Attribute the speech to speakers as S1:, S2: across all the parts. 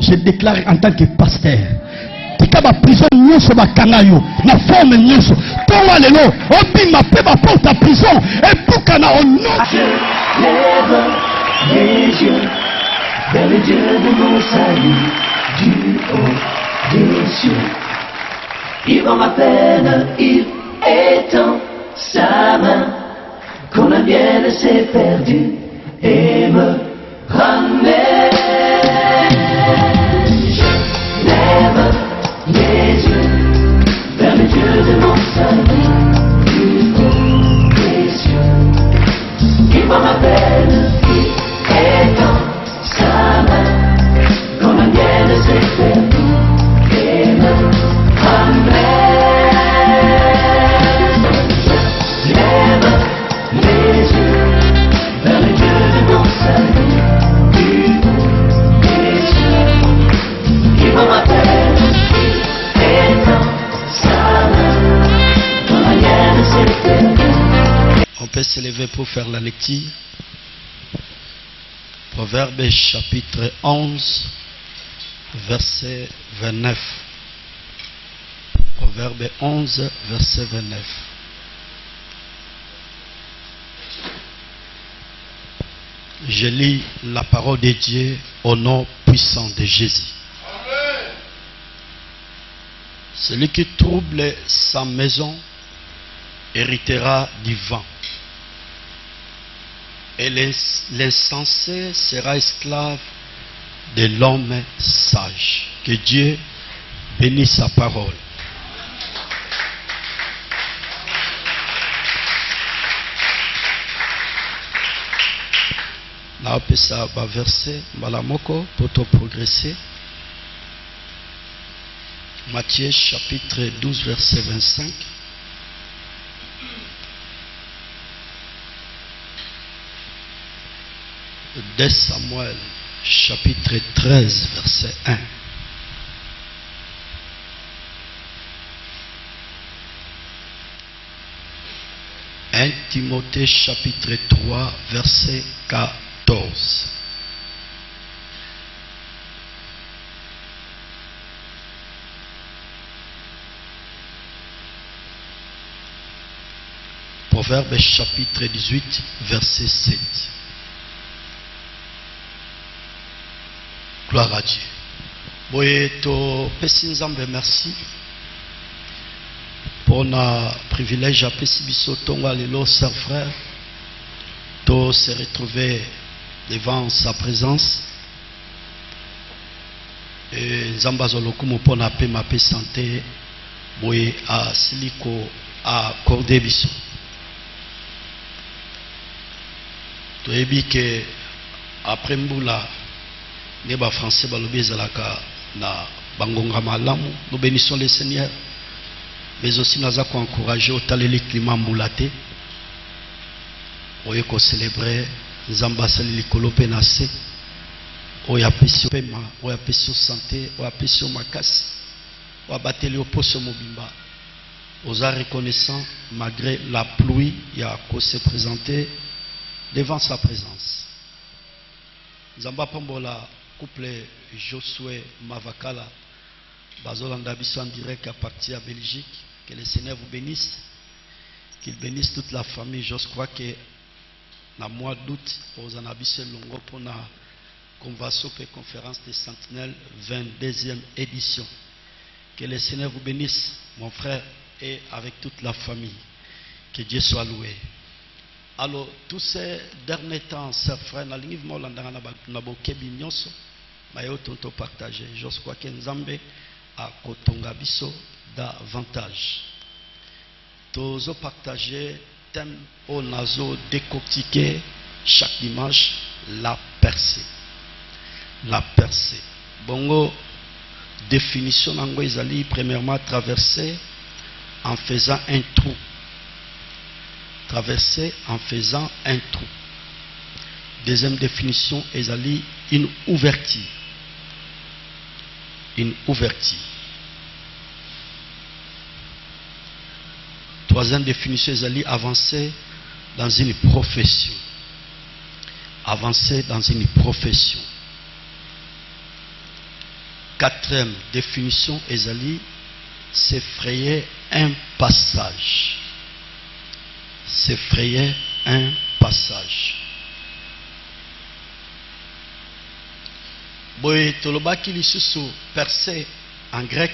S1: Je déclare en tant que pasteur. Tika ba prison nyonso ba kangayo na forme nyonso. Towa lelo obima pe ba porte à prison et bukana au nom.
S2: Lève les yeux vers le Dieu de mon salut, du haut des cieux. Il voit ma peine, il étend sa main, quand la mienne s'est perdue et me ramène. Je lève les yeux vers le Dieu de mon salut, du haut des cieux. Il voit ma peine, il étend sa main, quand la mienne s'est perdue et me ramène. Je lève les yeux vers le Dieu de mon salut, du haut des cieux. Il voit ma peine, il étend sa main, quand la mienne s'est perdue.
S3: On peut se lever pour faire la lecture. Proverbe chapitre 11, verset 29. Proverbe 11, verset 29. Je lis la parole de Dieu au nom puissant de Jésus. Amen. Celui qui trouble sa maison héritera du vent. Et l'insensé sera esclave de l'homme sage. Que Dieu bénisse sa parole. Na pesa ba verset malamoko pour te progresser. Matthieu chapitre 12 verset 25. De Samuel chapitre 13 verset 1. Timothée chapitre 3 verset 14. Proverbe chapitre 18 verset 7. Gloire à Dieu. Boye to pesi nzambe merci pour na privilège à pesi biso tonga lelo sœur frère to se retrouver devant sa présence et nzamba zolokumu pour na pe ma pe santé boye a siliko a accordé biso to ebi que après mbula Neba français balobi ezalaka na bangonga malamu. Nous bénissons le Seigneur. Mais aussi nous avons encouragé au taleli climat moulaté. Oye ko célébrer nzamba sali likolope na se. Oya pesio pema, oya pesio santé, oya pesio makasi. Oya bateli oposo mobimba. Osa reconnaissant malgré la pluie, il y a qu'à se présenter devant sa présence. Nzamba pambola couple Josué Mavakala Bazolanda Bisso en direct à partir de Belgique. Que le Seigneur vous bénisse, qu'il bénisse toute la famille. Je crois que dans le mois d'août aux Anabissé Longo pour la convention et conférence des Sentinelles 22e édition. Que le Seigneur vous bénisse mon frère et avec toute la famille. Que Dieu soit loué. Alors, tous ces derniers temps, ces frères, nous avons partagé. Je crois que nous avons à Kotonga Bisso davantage. Nous avons partagé thème au nazo décortiqué chaque dimanche la percée. La percée. Bongo, définition d'ango Isali, premièrement traverser en faisant un trou. Traverser en faisant un trou. Deuxième définition, Ezali, une ouverture. Une ouverture. Troisième définition, Ezali, avancer dans une profession. Avancer dans une profession. quatrième définition, ezali, s'effrayer un passage. S'effrayer un passage. Boye tolobaki lisusu percé en grec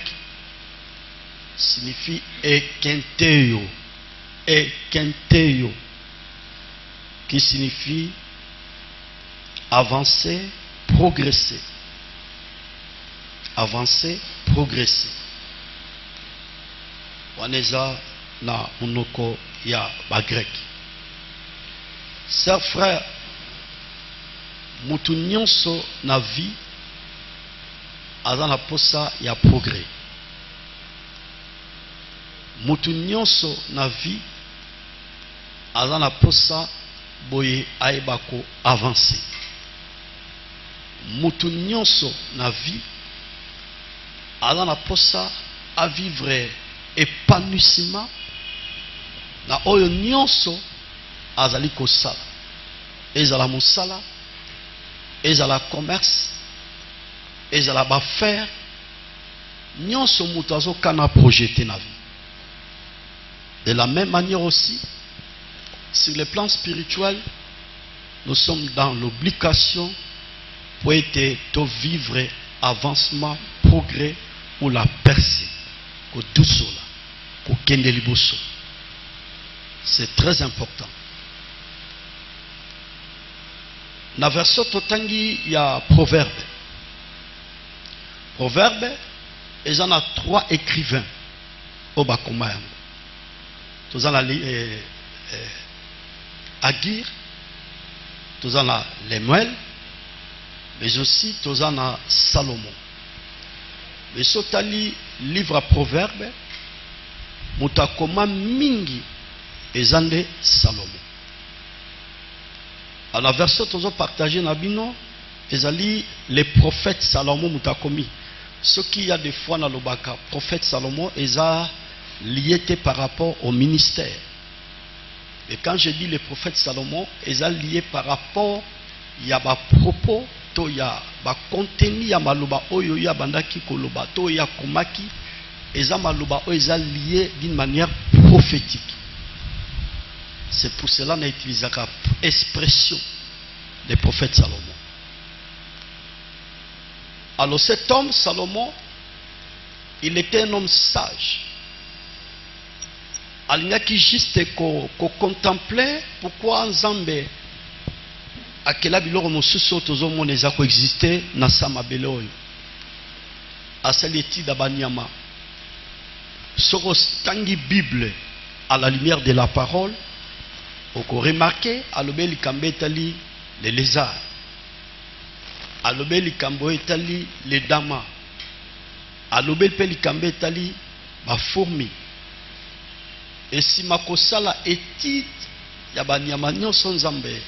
S3: signifie ekenteio. Ekenteio, qui signifie avancer, progresser. Avancer, progresser. Waneza na unoko ya ba grec. Chers frères, mutu nyonso na vie aza na posa ya progrès. Mutu nyonso na vie aza na posa boye aebako avancer. Mutu nyonso na vie aza na posa à vivre épanouissement na oyo nyonso azali kosala. Ezala mosala, ezala commerce, ezala baffaire, nyonso mutu azokana projeter na vie. De la même manière aussi, sur le plan spirituel, nous sommes dans l'obligation pour être de vivre avancement, progrès ou la percée. C'est très important. Na verso totangi ya proverbe. Proverbe, ils en ont 3 écrivains au Bakomayam. Tous en Agir, tous en Lemuel, mais aussi tous en Salomon. Mais sotali livre à proverbe, mutakoma mingi ezande Salomon. À la version tous partagé nabino, ezali les prophètes Salomon mutakomi. Ce qui y a des fois dans le baka, prophète Salomon eza lié par rapport au ministère. Et quand je dis les prophètes Salomon, eza lié par rapport ya ba propos to ya ba contenu ya maloba oyo ya bandaki koloba to ya komaki eza maloba oyo eza lié d'une manière prophétique. C'est pour cela qu'on a utilisé l'expression des prophètes Salomon. Alors cet homme Salomon, il était un homme sage. Il n'y a qui juste contemplait pourquoi Nzambe à quel biloko mosusu tozo moneza ko exister na sama beloyo. Asali étude abanyama. Soko tangi Bible à la lumière de la parole. Oko remarqué alobe likambo etali les lézards. Alobe likambo etali les damas. Alobe pe likambo etali ba fourmi. Et si makosala étude ya banyama nyonso Nzambe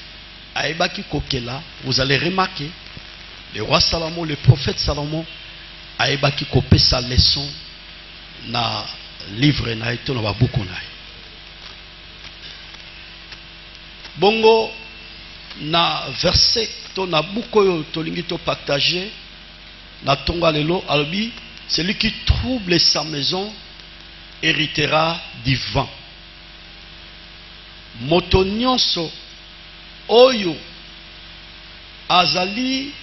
S3: aebaki kokela, vous allez remarquer le roi Salomon, le prophète Salomon aebaki kopé sa leçon na livre na eto na babuku na. Bongo na verset to na buku oyo tolingi to partager na tonga lelo alobi celui qui trouble sa maison héritera du vent. Moto nyonso oyo azali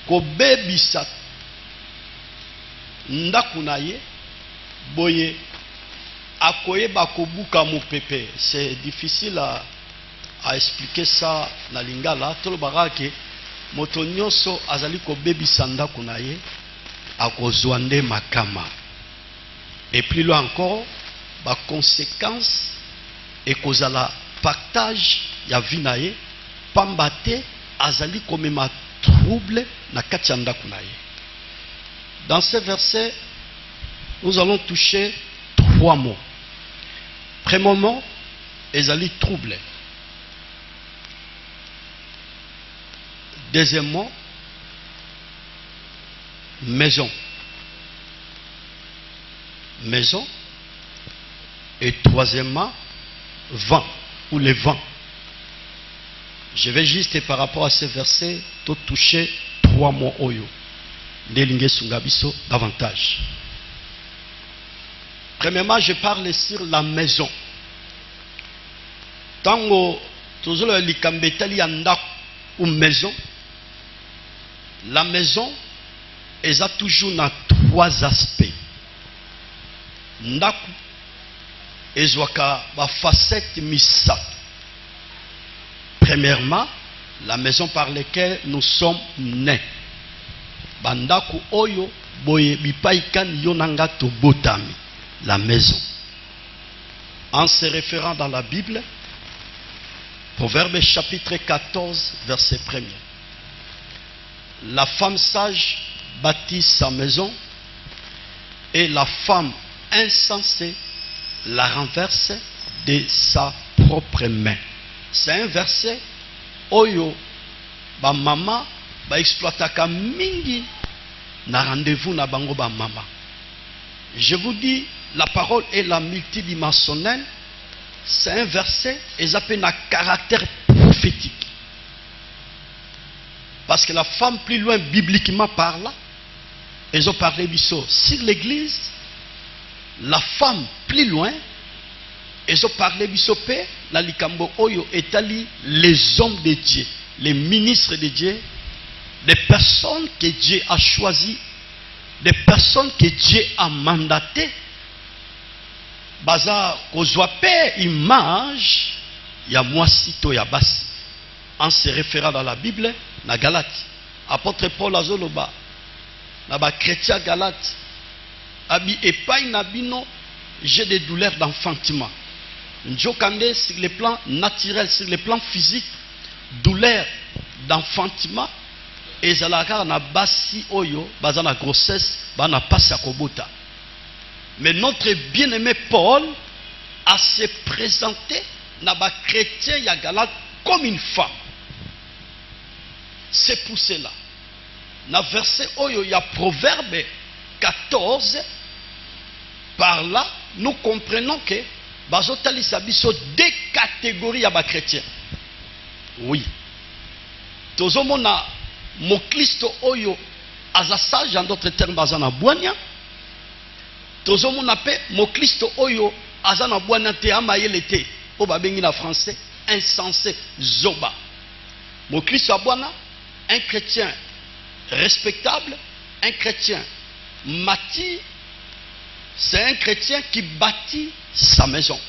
S3: kobebisa ndaku na ye boye akoyeba kobuka mopepe. C'est difficile à expliquer ça na lingala. Tolobaka ke moto nyonso azali kobebisa ndaku na ye akozwa nde makama. Et plus loin encore, ba conséquence et kozala partage ya vinaye pambate azali komema trouble na kati ya ndaku na ye. Dans ce verset, nous allons toucher 3 mots. Premièrement, ezali trouble. Deuxièmement, maison. Maison. Et troisièmement, vent ou le vent. Je vais juste par rapport à ce verset tout toucher 3 mots oyo. Ndelinge Sungabiso davantage. Premièrement, je parle sur la maison. Tango toujours le likambetali anda ou maison. La maison elle a toujours dans trois aspects. Ndaku ezwaka ba facette misato. Premièrement, la maison par laquelle nous sommes nés. Bandaku oyo boye bipaikan yonanga tobotami. La maison. En se référant dans la Bible, Proverbe chapitre 14, verset 1er. La femme sage bâtit sa maison et la femme insensée la renverse de sa propre main. C'est un verset oyo ba mama ba exploitaka mingi na rendez-vous na bango ba mama. Je vous dis, la parole est la multidimensionnelle. C'est un verset et appelle un caractère prophétique. Parce que la femme plus loin bibliquement parle, ils ont parlé sur l'église. La femme plus loin, ils ont parlé sur la likambo oyo etali les hommes de Dieu, les ministres de Dieu, des personnes que Dieu a choisies, des personnes que Dieu a mandatées. Baza kozwa pe image ya mwasito ya basi. En se référant dans la Bible, na Galate, apôtre Paul azoloba na ba chrétien Galate, abi epai na bino j'ai des douleurs d'enfantement. Njokande sur le plan naturel, sur le plan physique, douleur d'enfantement ezalaka na basi oyo baza na grossesse bana pasi akobota. Mais notre bien-aimé Paul a se présenté na ba chrétien ya Galate comme une femme. C'est pour cela. Na verset oyo ya Proverbe 14, par là, nous comprenons que bazotali sabiso deux catégories ya ba chrétiens. Oui. Tozomona mo Kristo oyo azasage en d'autres termes bazana boanya. Tozomona pe mo Kristo oyo azana boanya te amayele te. O babengi na français insensé zoba. Mo Kristo abwana, un chrétien respectable, un chrétien mature, c'est un chrétien qui bâtit sa maison.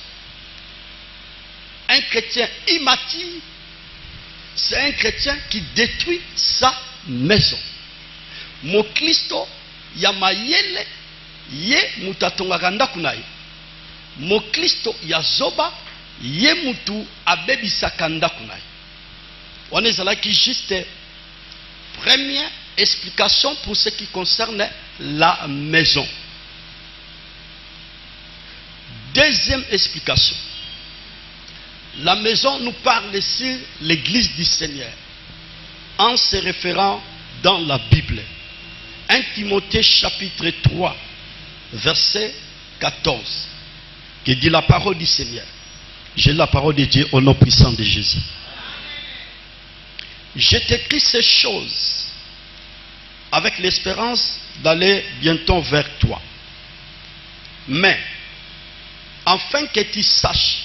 S3: Un chrétien immature, c'est un chrétien qui détruit sa maison. Mo Kristo ya mayele ye mutatonga ndaku naye. Mo Kristo ya zoba ye mutu abebisaka ndaku naye. On est là qui juste première explication pour ce qui concerne la maison. Deuxième explication. La maison nous parle sur l'église du Seigneur en se référant dans la Bible. 1 Timothée chapitre 3 verset 14 qui dit la parole du Seigneur. J'ai la parole de Dieu au nom puissant de Jésus. Je t'écris ces choses avec l'espérance d'aller bientôt vers toi. Mais, afin que tu saches,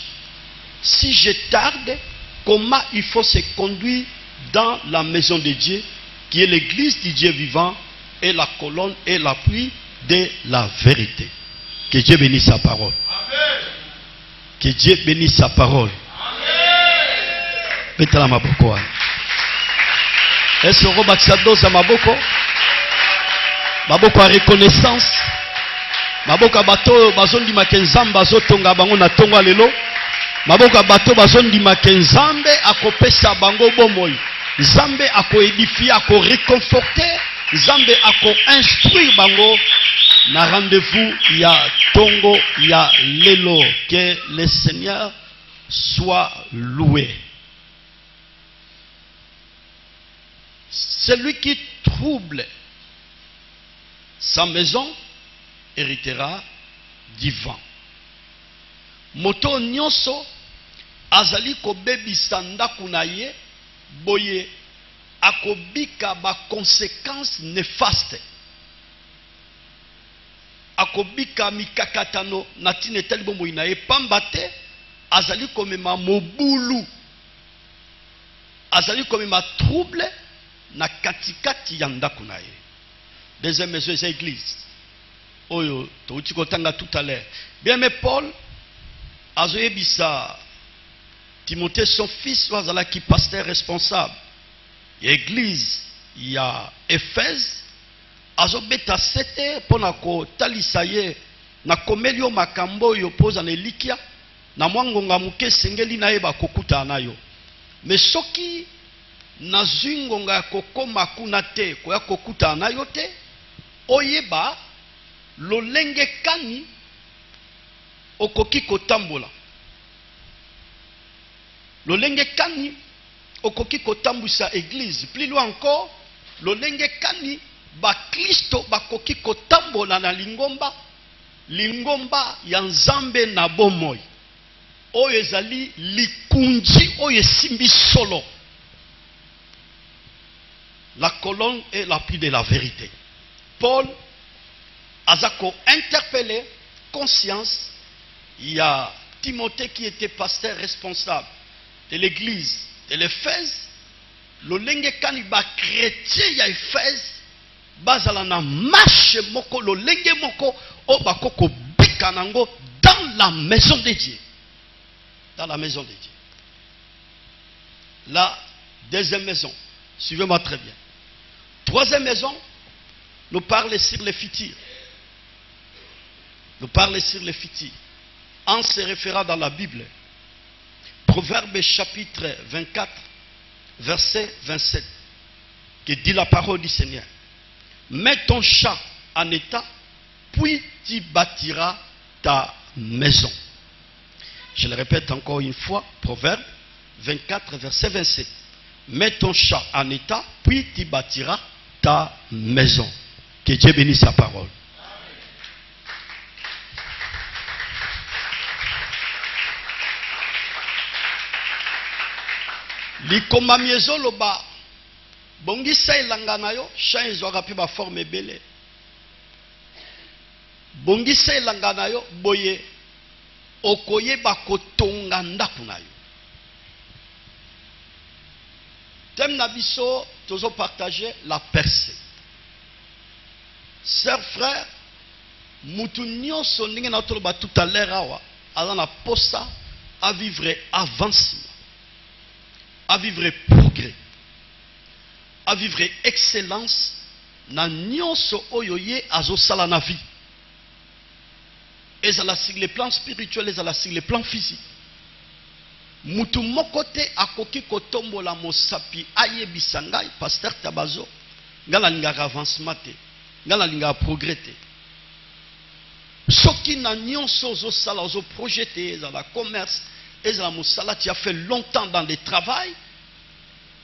S3: si je tarde, comment il faut se conduire dans la maison de Dieu, qui est l'église du Dieu vivant, et la colonne et l'appui de la vérité. Que Dieu bénisse sa parole. Amen. Que Dieu bénisse sa parole. Amen. Est-ce que Robaxados a maboko? Maboko a reconnaissance. Maboko a bato bazon di makenzam bazo tonga bango na tonga lelo. Maboko a bato bazon di makenzambe akopesa bango bomoy. Zambe ako édifier, ako réconforter. Zambe ako instruire bango na rendez-vous ya tongo ya lelo. Que le Seigneur soit loué. Celui qui trouble sa maison héritera du vent. Moto nyonso azali kobebisa ndaku na ye boye akobika ba conséquences néfastes akobika mikakatano na tina etali bomoi na ye pamba te azali komema mobulu, azali komema trouble na katikati ya ndako na ye. Deuxième maison eza église oyo touti kotanga tout à l'heure. Bien mais Paul azoyebisa Timothée son fils oyo azalaki pasteur responsable ya église ya Éphèse, azobeta sete mpona kotalisa ye na komeli yo makambo oyo poza na elikia na mwa ngonga moke esengeli na ye bakokutana na yo. Me soki nazwi ngonga ya kokoma kuna te koya kokutana na yo te, oyeba lolenge kani okoki kotambola, lolenge kani okoki kotambwisa église, plus loin encore lolenge kani bakristo bakoki kotambola na lingomba, lingomba ya nzambe na bomoi oyo ezali likunji oyo esimbi solo. La colonne est l'appui de la vérité. Paul azako interpellé conscience, il y a Timothée qui était pasteur responsable de l'église de l'Éphèse, lolenge kani ba chrétien ya Éphèse bazala na marche moko lolenge moko o bakoko bika nango dans la maison de Dieu. Dans la maison de Dieu. La deuxième maison, suivez-moi très bien. Troisième maison, nous parle sur les futurs. Nous parle sur les futurs. En se référant dans la Bible, Proverbe chapitre 24, verset 27, qui dit la parole du Seigneur. Mets ton champ en état, puis tu bâtiras ta maison. Je le répète encore une fois, Proverbe 24, verset 27. Mets ton champ en état, puis tu bâtiras ta maison. Que Dieu bénisse sa parole. Likoma miezo loba bongisa elanga na yo champ ezwaka pe ba forme ebele. Bongisa elanga na yo boye okoyeba kotonga ndako na yo. Thème na biso tozo partager la percée. Sœurs, frères, mutu nyonso ndenge na toloba tout à l'heure awa azana posa à vivre avancement, à vivre progrès, à vivre excellence na nyonso oyo ye azosala na vie. Ezala sur le plan spirituel, ezala sur le plan physique. Mutu mokote akoki kotombola mosapi ayebisa ngai pasteur Tabazo ngala linga avancement te, ngala linga progrès te. Soki na nyonso ozo sala ozo projeter ezala commerce, ezala mosala tu as fait longtemps dans le travail,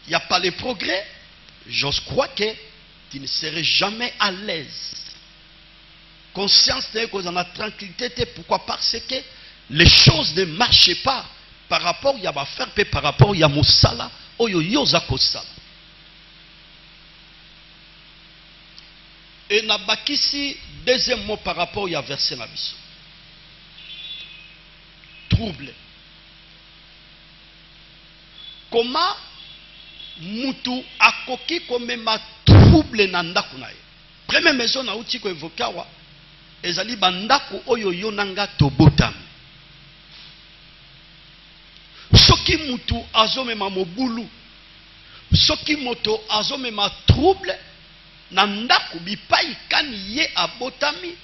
S3: il n'y a pas le progrès, j'ose croire que tu ne serais jamais à l'aise. Conscience de que vous en avez tranquillité, pourquoi? Parce que les choses ne marchaient pas par rapport à ma faire, par rapport à mon sala, oyo yoza kosala. Et na bakisi deuxième mot par rapport à verset na biso. Trouble. Comment mutu akoki komema trouble na ndako na ye? Première maison na uti ko evokawa ezali bandako oyo yonanga tobotami. Soki mutu azomema mobulu, soki moto azomema trouble na ndako bipai kani ye abotami,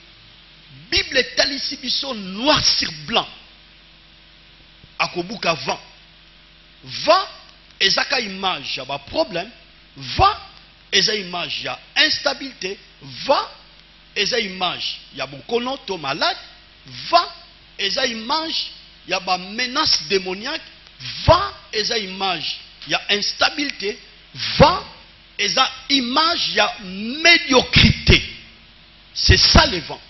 S3: Bible talisi biso noir sur blanc. Akobuka vent. Vent ezaka image ya ba problème, vent eza image ya instabilité, vent eza image ya bokono to malade, vent eza image ya ba menace démoniaque, vent eza image ya instabilité, vent eza image ya médiocrité. C'est ça le vent.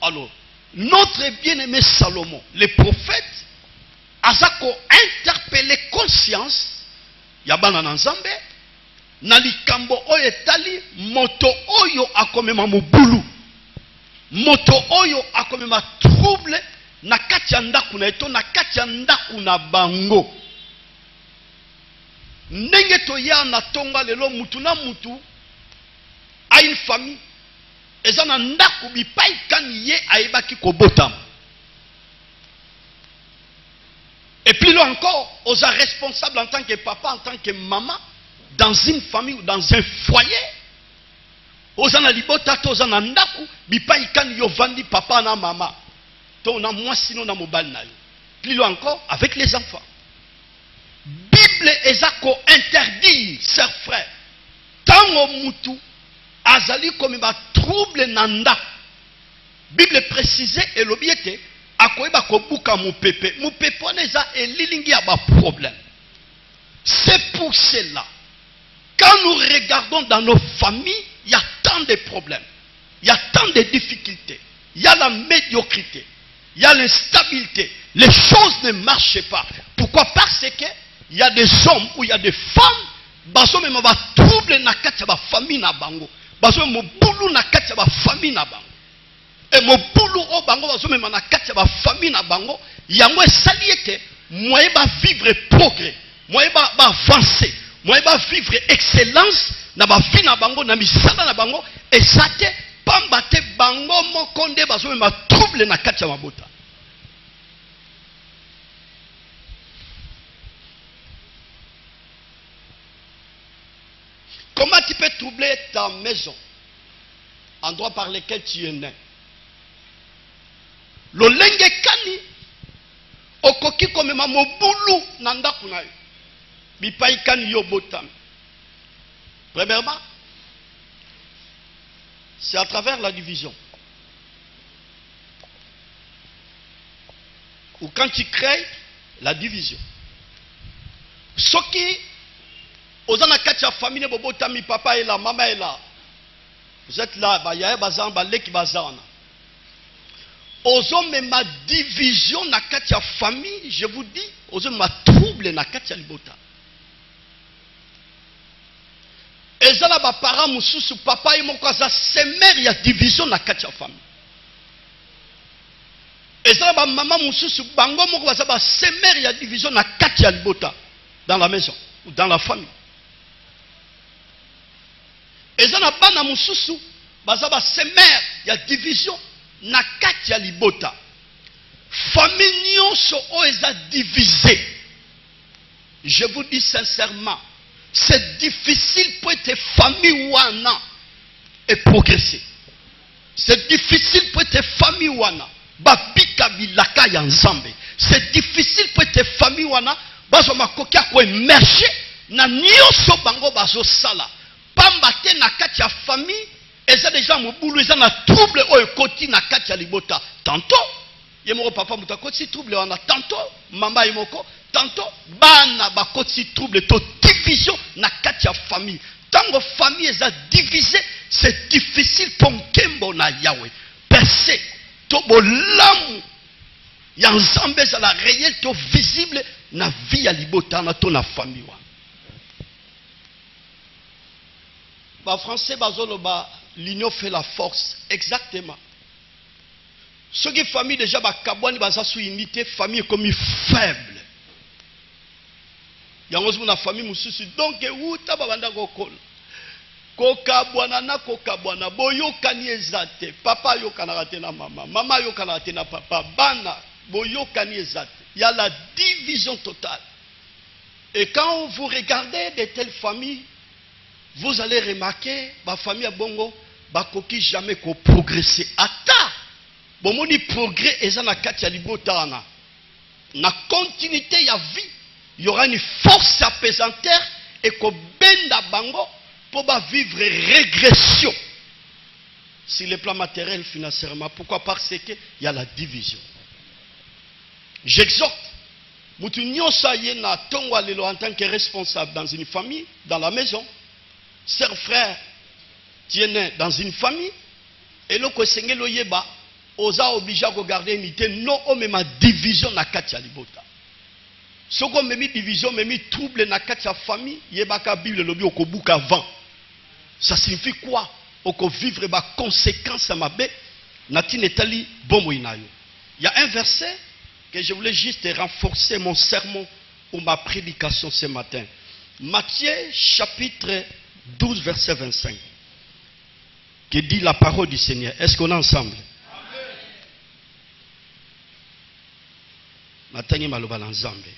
S3: Alors, notre bien-aimé Salomon, le prophète, azako interpellé conscience ya bana na nzambe na likambo oyo etali moto oyo akomema mobulu. moto oyo akomema trouble na kati ya ndaku na eto na kati ya ndaku na bango. Ndenge toya na tonga lelo mutu na mutu a une famille eza na ndaku bipai kani ye aibaki kobotama. Et puis là encore, aux responsables en tant que papa, en tant que maman, dans une famille ou dans un foyer, aux analibota, aux anandaku, bipai kani yo vandi papa na maman. To na moi sinon na mobile na yo. Plus loin encore, avec les enfants. Bible ezako interdit, chers frères. Tango mutu azali comme ba trouble nanda. Bible précisé et l'objectif akoyeba kobuka mupepe. Mupepe oneza elilingi ya ba problème. C'est pour cela quand nous regardons dans nos familles, il y a tant de problèmes. Il y a tant de difficultés. Il y a la médiocrité. Il y a l'instabilité. Les choses ne marchent pas. Pourquoi? Parce que il y a des hommes ou il y a des femmes, baso même va troubler na kati ba famille na bango. Baso mo boulou na kati ba famille na bango. Et mo boulou o bango baso même na kati ba famille na bango, yango esali ete moyen ba vivre progrès, moyen ba avancer, moyen ba vivre excellence na ba vie na bango na misala na bango et ça te pamba te bango moko nde baso même trouble na kati ya mabota. Comment tu peux troubler ta maison, endroit par lequel tu es né? Lolenge kani okoki komema mobulu na ndaku na yo bipai kani yo botami. Premièrement, c'est à travers la division. Ou quand tu crées la division. Ce qui Ozana katia famille bobotami papa est là, maman est là. Vous êtes là, ba yae bazan ba leki bazana. Ozo me ma division na katia famille, je vous dis, ozo ma trouble na katia libota. Ezala ba para mususu papa et mon kaza semer ya division na katia famille. Ezala ba maman mususu bango moko baza ba semer ya division na katia libota dans la maison ou dans la famille. Ezana bana mususu bazaba semer ya division na kati ya libota. Famille nyonso o eza divisée. Je vous dis sincèrement, c'est difficile pour être famille wana et progresser. C'est difficile pour être famille wana babika bilaka ya nzambe. C'est difficile pour être famille wana bazo makoki ko émerger na nyonso bango bazo sala. Pamba te na kati ya famille eza déjà mobulu eza na trouble oyo koti na kati ya libota. Tantôt yemoko papa muta koti trouble wana, tantôt mama yemoko, tantôt bana ba koti trouble to division na kati ya famille. Tango famille eza divisée, c'est difficile pour nkembo na Yahweh. Percé to bolamu ya nzambe za la réel to visible na vie ya libota na to na famille wana. Ba français bazoloba l'union fait la force. Exactement. Ce qui famille déjà ba kabwani baza sous unité, famille comme faible. Yango na famille mususu donc uta babanda kokola. Kokabwana na kokabwana boyokani ezate. Papa yokana te na mama, mama yokana te na papa, bana boyokani ezate. Il y a la division totale. Et quand vous regardez de telles familles, vous allez remarquer, ma famille a bongo, bakoki jamais ko progresser. Ata, bon moni progrès eza na kati ya libota na. Na continuité ya vie, il y aura une force apesanteur et ko benda bango pour ba vivre régression sur le plan matériel financièrement. Pourquoi? Parce que il y a la division. J'exhorte mutu nyonso ye na tongo lelo en tant que responsable dans une famille, dans la maison. Sœur, frère, tu es né dans une famille, et le Seigneur yeba, osa obligé à garder une unité, non, on met ma division na katia libota. Ce qu'on met division, met trouble na katia famille, yeba ka Bible lobi okobuka avant. Ça signifie quoi? Oko vivre ba conséquence à ma bé, Nati netali bomo inayo. Il y a un verset que je voulais juste renforcer mon sermon ou ma prédication ce matin. Matthieu chapitre 12 verset 25. Qui dit la parole du Seigneur. Est-ce qu'on est ensemble? Matangi maloba ensemble.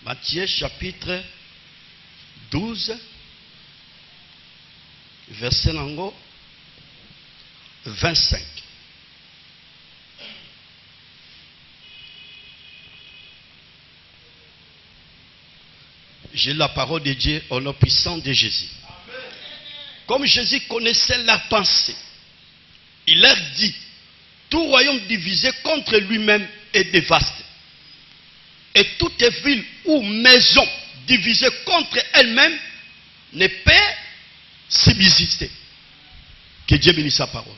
S3: Matthieu chapitre 12 verset 25. J'ai la parole de Dieu au nom puissant de Jésus. Comme Jésus connaissait leur pensée, il leur dit, tout royaume divisé contre lui-même est dévasté. Et toute ville ou maison divisée contre elle-même ne peut subsister. Que Dieu bénisse sa parole.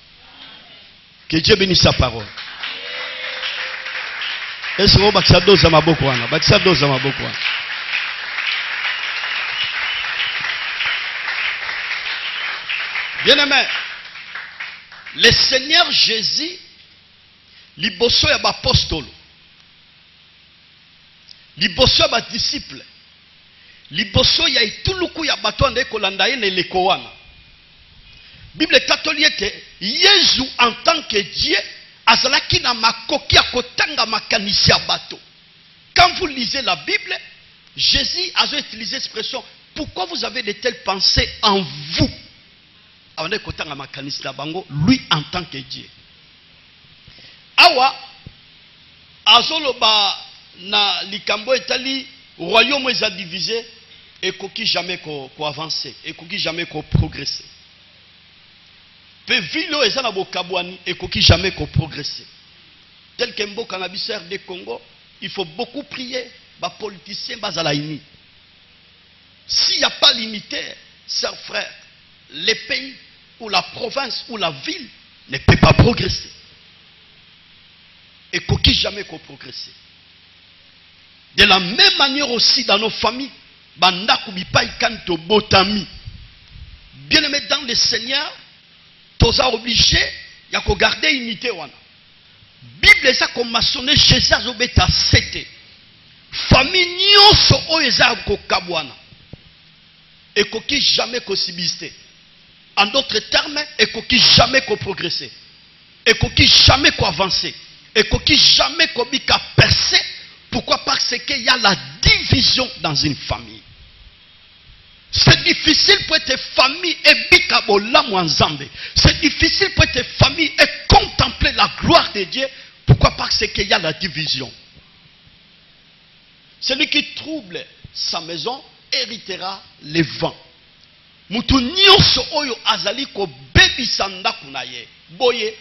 S3: Que Dieu bénisse sa parole. Est-ce que vous avez bien-aimé, le Seigneur Jésus, liboso ya bapostolo, liboso ya badisciple, liboso ya ituluku ya bato ande kolanda ye na eleko wana. Bible catholique, Jésus en tant que Dieu, azalaki na makoki ya kotanga makanisi ya bato. Quand vous lisez la Bible, Jésus a utilisé l'expression, pourquoi vous avez de telles pensées en vous? Lui en tant que Dieu. Awa azoloba na likambo etali royaume est divisé et koki jamais ko avancer et koki jamais ko progresser. Pe vilo ezana bokabwani et koki jamais ko progresser. Tel que mboka na biso de Congo, il faut beaucoup prier ba politiciens bazala ini. S'il n'y a pas l'unité, chers frères, les pays ou la province ou la ville ne peut pas progresser. Et qu'aucun jamais qu'on progresser. De la même manière aussi dans nos familles, bien aimé dans le Seigneur, tous sont obligés de garder l'unité. Bible ça comme maçonné Jésus a obéta 7. Famille nyonso oeza ko kabwana. Et qu'aucun jamais qu'on subsiste. En d'autres termes, et qu'on jamais qu'on progresser, et qu'on jamais qu'on avancer, et qu'on jamais qu'on percer. Pourquoi? Parce qu'il y a la division dans une famille. C'est difficile pour être famille et bikabola mwanzambe. C'est difficile pour être famille et contempler la gloire de Dieu. Pourquoi? Parce qu'il y a la division. Celui qui trouble sa maison héritera les vents. Mutu nyonso oyo azali ko bebisa ndaku na ye boye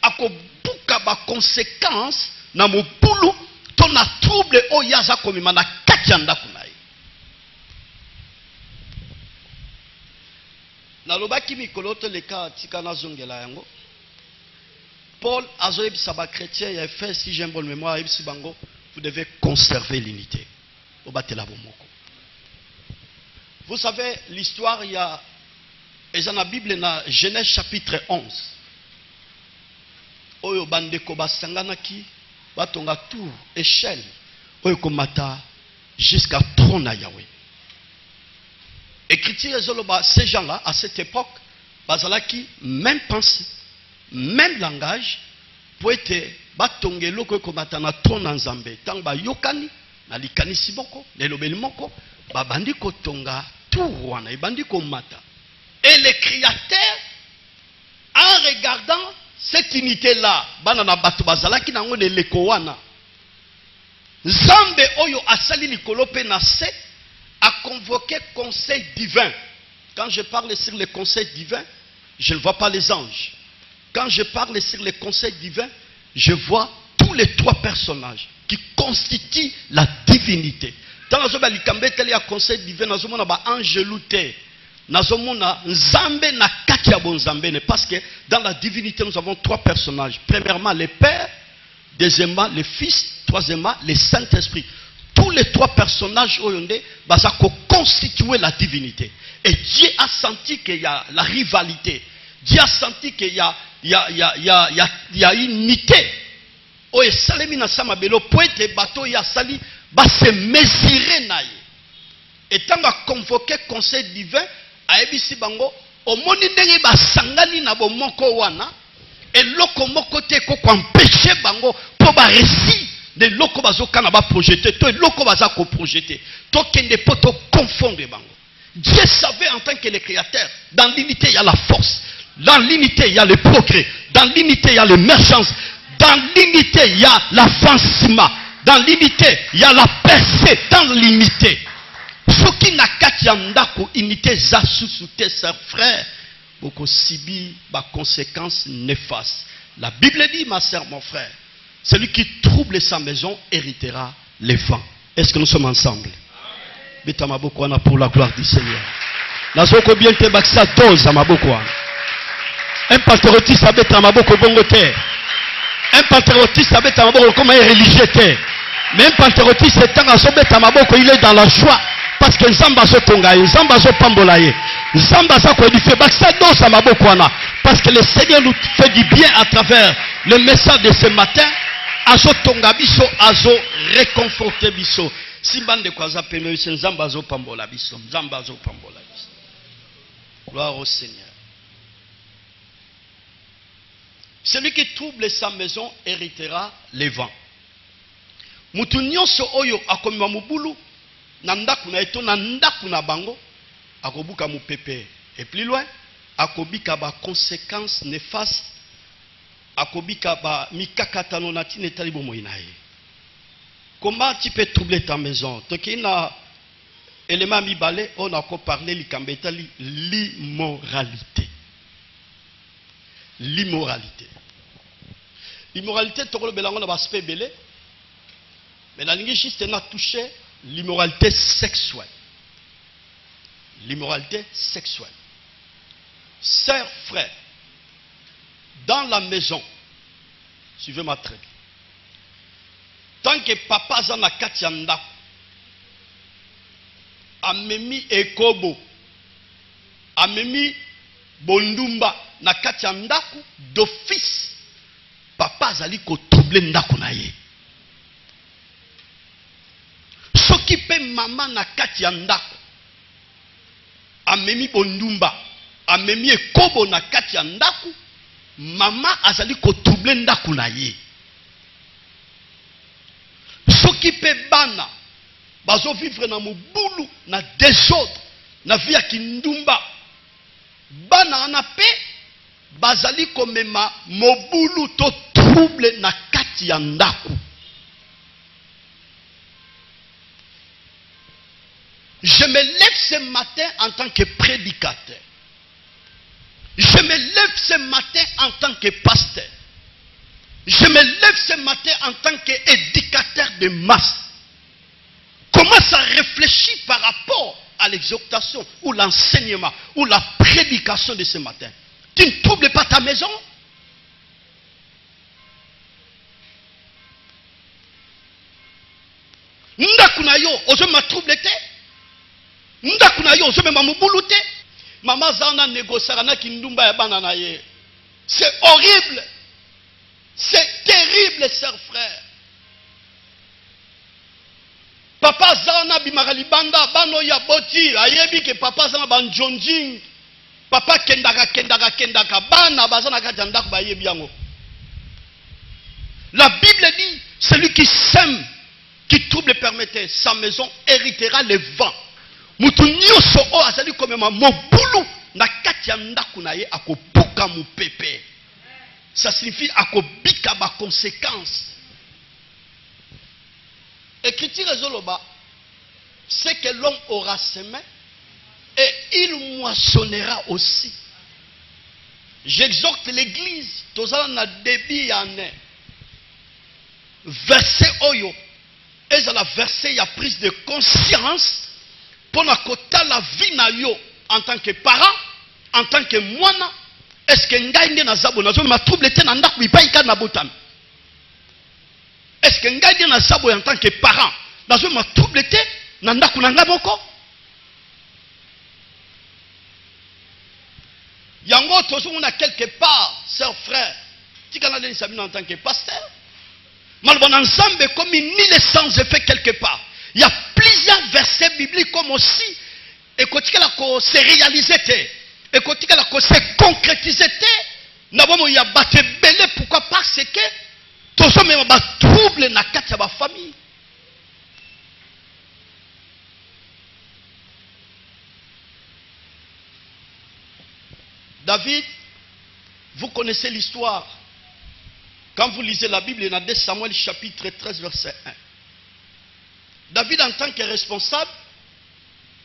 S3: akobuka ba conséquences na mobulu to na trouble oyo aza komema na kati ya ndaku na ye. Nalobaki mikolo to leka tika na zongela yango. Paul azoyebisa ba chrétien ya Efes, si j'ai une bonne mémoire, yebisi bango, vous devez conserver l'unité. Obatela bomoko. Vous savez, l'histoire, il y a, et dans la Bible, dans Genèse chapitre 11, oyo bandeko basanganaki, batonga tour, échelle, oyo komata, jusqu'à trône à Yahweh. Écriture, ces gens-là, à cette époque, bazalaki, même pensée, même langage, pour être batongelo komata na trône en Zambé. Tant ba yokani, na likani siboko, lelobeli moko, babandi kotonga tourwana, ibandi komata. Et les créateurs, en regardant cette unité-là, banana batu bazalaki nango ne lekowana. Zambe oyo asali likolope na se a convoqué conseil divin. Quand je parle sur le conseil divin, je ne vois pas les anges. Quand je parle sur le conseil divin, je vois tous les trois personnages qui constituent la divinité. Dans la zone likambeteli ya conseil divin, na zomona ba angelu te. Na zomona nzambe na kati ya bonzambe, parce que dans la divinité nous avons trois personnages. Premièrement le Père, deuxièmement le Fils, troisièmement le Saint-Esprit. Tous les trois personnages oyonde bazako constituer la divinité. Et Dieu a senti qu'il y a la rivalité. Dieu a senti qu'il y a ya unité. Oye salemi na sama belo poete bato ya sali ba se mesurer na ye. Etant a convoqué conseil divin a ebisi bango omoni ndenge ba sangani na bo moko wana et loko moko te ko empêcher bango pour ba réussir de loko bazoka na ba projeter to loko baza ko projeter to kende poto confondre bango. Dieu savait en tant que le créateur, dans l'unité il y a la force, dans l'unité il y a le progrès, dans l'unité il y a l'émergence, dans l'unité il y a l'avancement, dans l'unité il y a la percée, dans l'unité. Ce qui n'a qu'à tiandako unité za sous-souté ses frères, beaucoup sibi ba conséquences néfastes. La Bible dit, ma sœur, mon frère, celui qui trouble sa maison héritera les vents. Est-ce que nous sommes ensemble? Bitamaboko ana pour la gloire du Seigneur. Nazoko bien te baksa dose amaboko. Un patriotiste abeta maboko bongo te. Un patriotiste abeta maboko comme un religieux te. Mais un patriotiste étant à sobeta maboko, il est dans la joie parce que Nzamba so tongaye, Nzamba so pambolaye. Nzamba sa ko édifier baksa dose amaboko ana parce que le Seigneur nous fait du bien à travers le message de ce matin. Azo tonga biso, azo réconforter biso. Si bande kwaza peno yise Nzamba zo pambola biso, Nzamba zo pambola biso. Gloire au Seigneur. Celui qui trouble sa maison héritera les vents. Mutu nyonso oyo akomima mubulu na ndaku na eto na ndaku na bango akobuka mupepe. Et plus loin, akobika ba conséquences néfastes, akobika ba mikakatano na tine talibo moinaye. Comment tu peux troubler ta maison? Donc il y a un élément mibale, on a encore parlé l'immoralité. L'immoralité. L'immoralité, tu as un aspect belé, mais la ligne juste n'a touché l'immoralité sexuelle. L'immoralité sexuelle. Sœurs, frères, dans la maison, suivez-moi très bien. Tant que papa zana katianda, amemi ekobo, amemi bondumba na katiandaku d'office, papa zali ko trouble ndaku na ye. Soki pe mama na katiandaku, amemi bondumba, amemi ekobo na katiandaku, mama azali ko trouble ndaku na ye. Soki pe bana bazo vivre na mobulu na désordre na via kindumba bana ana pe bazali komema mobulu to trouble na kati ya ndaku. Je me lève ce matin en tant que prédicateur. Je me lève ce matin en tant que pasteur. Je me lève ce matin en tant qu'éducateur de masse. Commence à réfléchir par rapport à l'exhortation ou l'enseignement ou la prédication de ce matin. Tu ne troubles pas ta maison? Ndakuna yo, ozo ma trouble te? Ndakuna yo, ozo me mamubulu te? Maman zana négociera na kindumba ya bana na ye. C'est horrible. C'est terrible, chers frères. Papa zana bimagalibanda bano ya boti ayebi ke papa zana banjonjing. Papa kendaka bana bazana kajanda ba yebi yango. La Bible dit celui qui sème, qui trouble permettait sa maison héritera les vents. Mutu nyoso o azali komema mobulu na kati ya ndaku na ye akopuka mupepe. Ça signifie akobika ba conséquences. Écriture ezoloba, c'est que l'homme aura semé et il moissonnera aussi. J'exhorte l'église, tozala na débit yané. Verset oyo, ezala verset ya prise de conscience pour na kota la vie na yo en tant que parent, en tant que moine. Est-ce que ngai nde nazabo nazo ma trouble te na ndaku bipai ka na botami? Est-ce que ngai nde nazabo en tant que parent nazo ma trouble te na ndaku na ngaboko? Yango tozo na quelque part sœur, frère, tu as dit en tant que pasteur. Malgré ensemble, comme il nie les sans effet quelque part. Il y a plusieurs versets bibliques comme aussi. Et quand tu as se réaliser, et quand tu as se concrétiser, il y a battu belé. Pourquoi? Parce que tout ça même trouble na kati ya famille. David, vous connaissez l'histoire. Quand vous lisez la Bible, il y a 2 Samuel chapitre 13 verset 1. David en tant que responsable,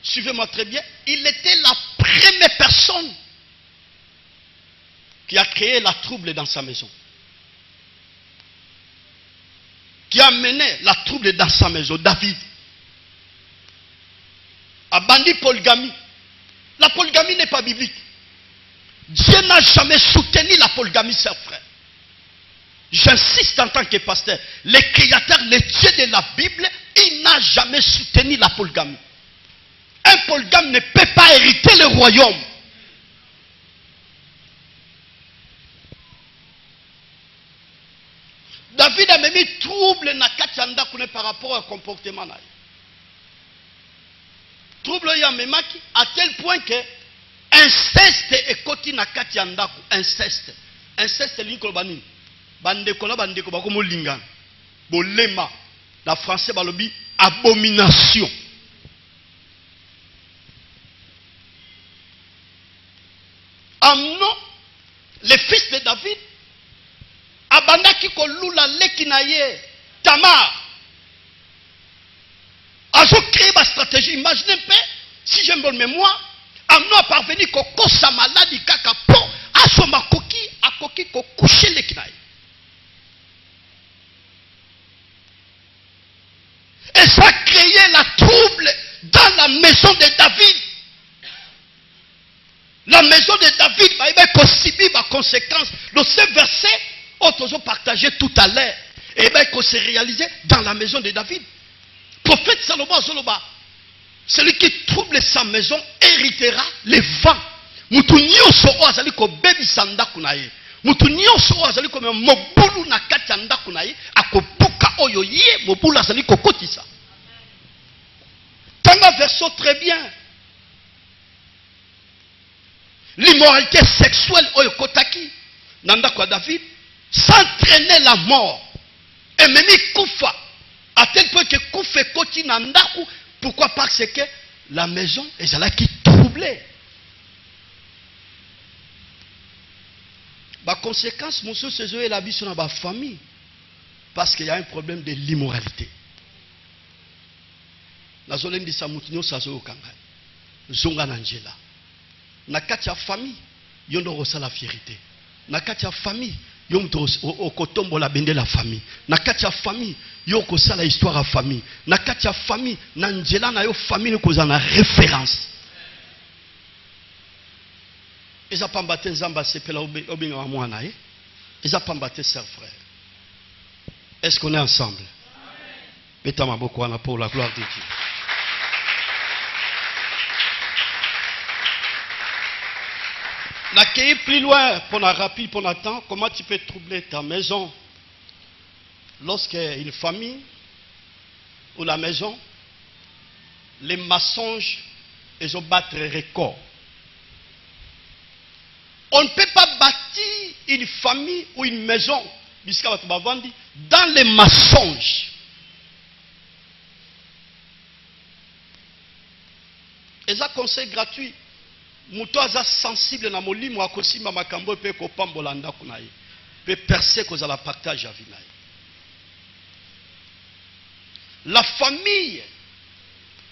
S3: suivez-moi très bien, il était la première personne qui a créé la trouble dans sa maison. Qui a mené la trouble dans sa maison, David. A bandit polygamie. La polygamie n'est pas biblique. Dieu n'a jamais soutenu la polygamie, chers frères. J'insiste en tant que pasteur. Le créateur, le Dieu de la Bible, il n'a jamais soutenu la polygamie. Un polygame ne peut pas hériter le royaume. David a même mis trouble na katianda par rapport au comportement. Trouble ya memaki à tel point que inceste est côté na katianda. Inceste. Inceste l'inko bani. Bandeko na bandeko bakomo lingana. Bolema. La français balobi abomination. Amnon, le fils de David, abandaki ko lula leki na ye Tamar. Azo créé ma stratégie. Imaginez un peu, si j'ai une bonne mémoire, Amnon a parvenu ko kosa maladi kaka po aso makoki akoki ko coucher leki na ye. Et ça a créé la trouble dans la maison de David. La maison de David va y subir ma conséquence. Le seul verset, autres ont partagé tout à l'heure. Et bien, qu'on s'est réalisé dans la maison de David. Prophète Salomon Zoloba, celui qui trouble sa maison héritera les vents. Moutounio soro azali ko bebi sanda kunaye. Moutounio soro azali ko mobulu na kati anda kunaye. Akobuka oyo ye mobulu azali ko kotisa. Tanga verso très bien. L'immoralité sexuelle oyokotaki nanda kwa David s'entraîner la mort et même koufa à tel point que koufa koti nandaku. Pourquoi? Parce que la maison est là qui troublait. Par conséquent, monsieur Cézoé la vie sur la famille parce qu'il y a un problème de l'immoralité. La zone de Samutinio Sazo Kanga Zonga Nangela. Na kati ya famille yondo rosala fierté. Na kati ya famille yondo okotombo la bende la famille. Na kati ya famille yoko sala histoire à famille. Na kati ya famille na njela na yo famille ko za na référence. Eza pambate nzamba sepela obinga wa mwana eh. Eza pambate sœur frère. Est-ce qu'on est ensemble? Mettez ma boko wana pour la gloire de Dieu. N'accueille plus loin, pour la rapide, pour le temps, comment tu peux troubler ta maison lorsqu'une famille ou la maison, les mensonges, ils ont battu record. On ne peut pas bâtir une famille ou une maison dans les mensonges. Et ça, conseil gratuit. Muto aza sensible na molimo akosimba makambo pe ko pambola ndako na ye pe percer ko za la partage à vie na ye. La famille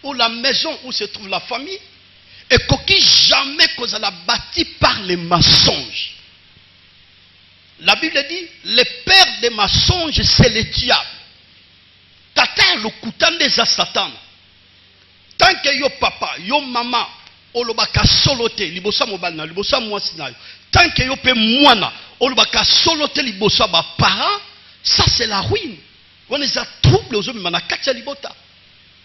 S3: ou la maison où se trouve la famille est coquille jamais ko za la bâtie par les mensonges. La Bible dit le père des mensonges c'est le diable. Tata le kutan des Satan. Tant que yo papa, yo maman olobaka solote libosa mobali na libosa mwasi na yo tant que yo pe mwana olobaka solote libosa ba parents, ça c'est la ruine. On les a troublés aux hommes na katia libota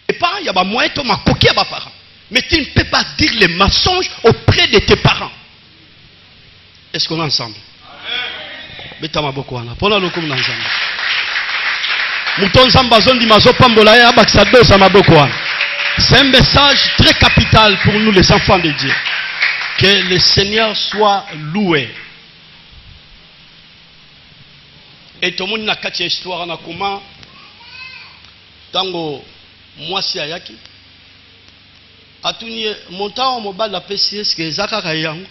S3: et pas il y a ba moyen to makoki ba parents, mais tu ne peux pas dire les mensonges auprès de tes parents. Est-ce qu'on est ensemble? Amen. beta maboko wana pona lokumu na nzambe muto nzamba zondi mazo pambola ya bakisa dosa maboko wana. C'est un message très capital pour nous les enfants de Dieu. Que le Seigneur soit loué. Et tout le monde n'a qu'à histoire na comment tango mwasi ayaki atuni montant mobile la PCS que zaka kayango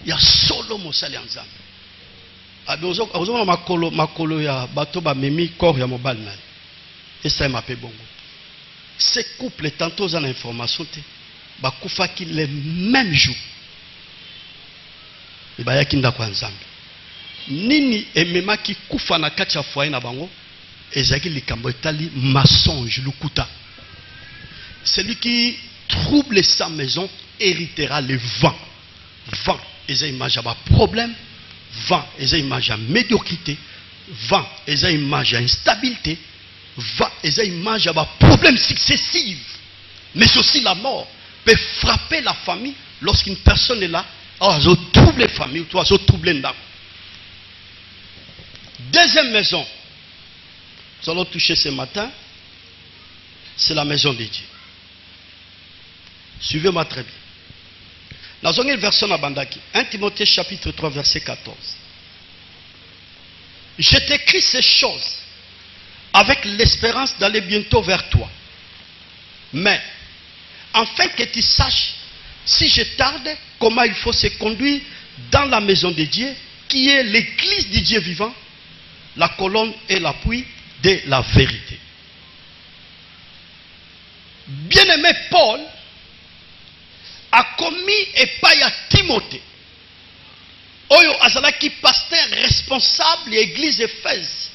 S3: ya solo mosali nzambe adozo na makolo ya bato ba memi corps ya mobile na et ça m'a fait bongo. Ces couples tantôt en information ba kufaki le même jour et ba yakinda kwa nzambe nini emema ki kufa na kati ya foyer na bango ezaki likambo etali mensonge lukuta. Celui qui trouble sa maison héritera le vent. Vent eza image ya ba problème, vent eza image ya médiocrité, vent eza image ya instabilité, vent eza image ya ba problème successifs. Mais aussi la mort peut frapper la famille lorsqu'une personne est là, elle trouble la famille, ou elle trouble l'endam. Deuxième maison, nous allons toucher ce matin, c'est la maison de Dieu. Suivez-moi très bien. Dans une version à Bandaki, 1 Timothée chapitre 3 verset 14. Je t'écris ces choses avec l'espérance d'aller bientôt vers toi. Mais, afin que tu saches, si je tarde, comment il faut se conduire dans la maison de Dieu, qui est l'église du Dieu vivant, la colonne et l'appui de la vérité. Bien-aimé Paul a commis et paye à Timothée. Oyo azalaki pasteur responsable de l'église d'Éphèse.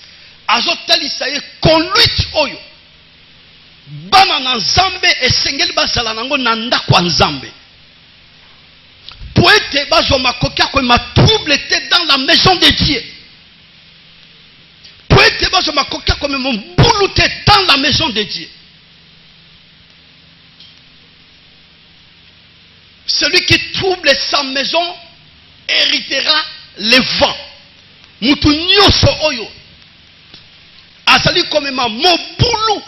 S3: Azotali saye conduite oyo. Bana na nzambe esengeli bazala nango na ndako nzambe. Poete bazo makokia ko ma trouble était dans la maison de Dieu. Poete bazo makokia ko mon boulot dans la maison de Dieu. Celui qui trouble sa maison héritera le vent. Mutu nyoso oyo azali komema mobulu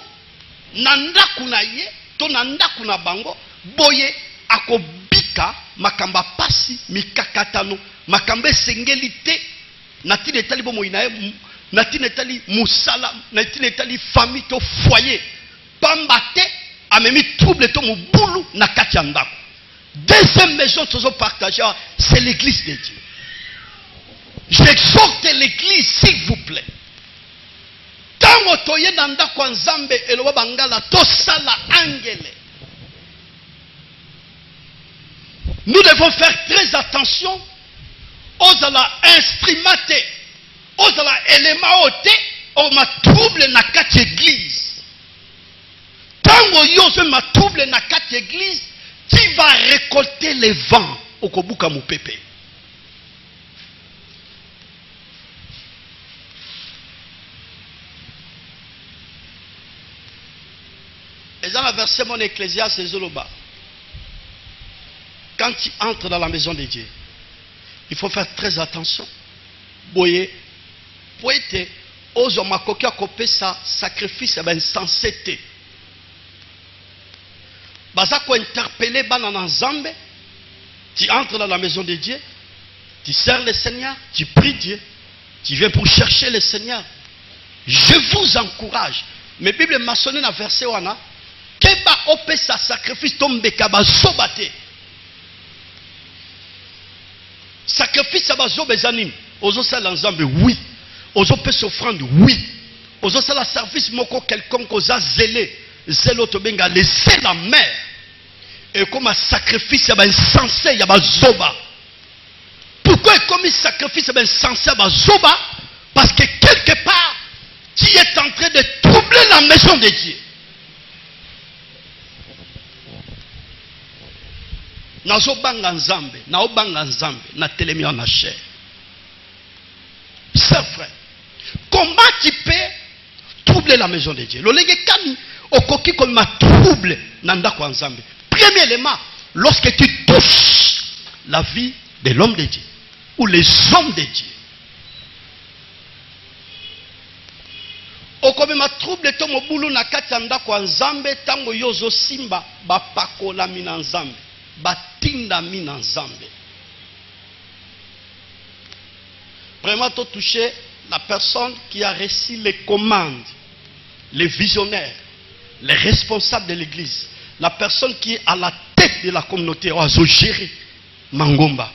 S3: na ndaku na ye to na ndaku na bango boye akobika makamba pasi mikakatano makamba esengeli te na tina etali bomoi na ye na tina etali musala na tina etali famille to foyer pamba te amemi trouble to mobulu na kati ya ndako. Deuxième maison que nous partageons, c'est l'église de Dieu. J'exhorte l'église, s'il vous plaît. Tango toye nanda kwa nzambe eloba bangala tosala angele. Nous devons faire très attention aux ala instruments, aux ala éléments oté, aux ma trouble na kati église. Tango yose ma trouble na kati église, tu vas récolter les vents au kobuka mupépé. Et dans la verset mon Ecclésiaste Zoloba, quand tu entres dans la maison de Dieu, il faut faire très attention. Boye, poete, ozo makokia kopé sa sacrifice ben sensité. Bazako interpeller bana na nzambe, tu entres dans la maison de Dieu, tu sers le Seigneur, tu pries Dieu, tu viens pour chercher le Seigneur. Je vous encourage. Mais Bible m'a sonné dans verset wana, keba opé sa sacrifice tombe kaba sobate. Sacrifice ba zo bezanim, ozo sala nzambe oui, ozo pe s'offrande oui, ozo sala service moko quelconque oza zélé. C'est l'autre benga laisser la mer et comme un sacrifice il y a insensé il y a zoba. Pourquoi comme un sacrifice il y a insensé il y a zoba? Parce que quelque part tu es en train de troubler la maison de Dieu. Nazo banga nzambe na obanga nzambe na telemi na chair. C'est vrai. Comment tu peux troubler la maison de Dieu? Le kami okoki comme ma trouble nanda kwa nzambe. Premier élément, lorsque tu touches la vie de l'homme de Dieu ou les hommes de Dieu, trouble to mobulu na kati ya ndako ya Nzambe tango yozo simba bapakolami na Nzambe, batindami na Nzambe. Vraiment to toucher la personne qui a reçu les commandes, les visionnaires, les responsables de l'église, la personne qui est à la tête de la communauté, ozo gérer mangomba.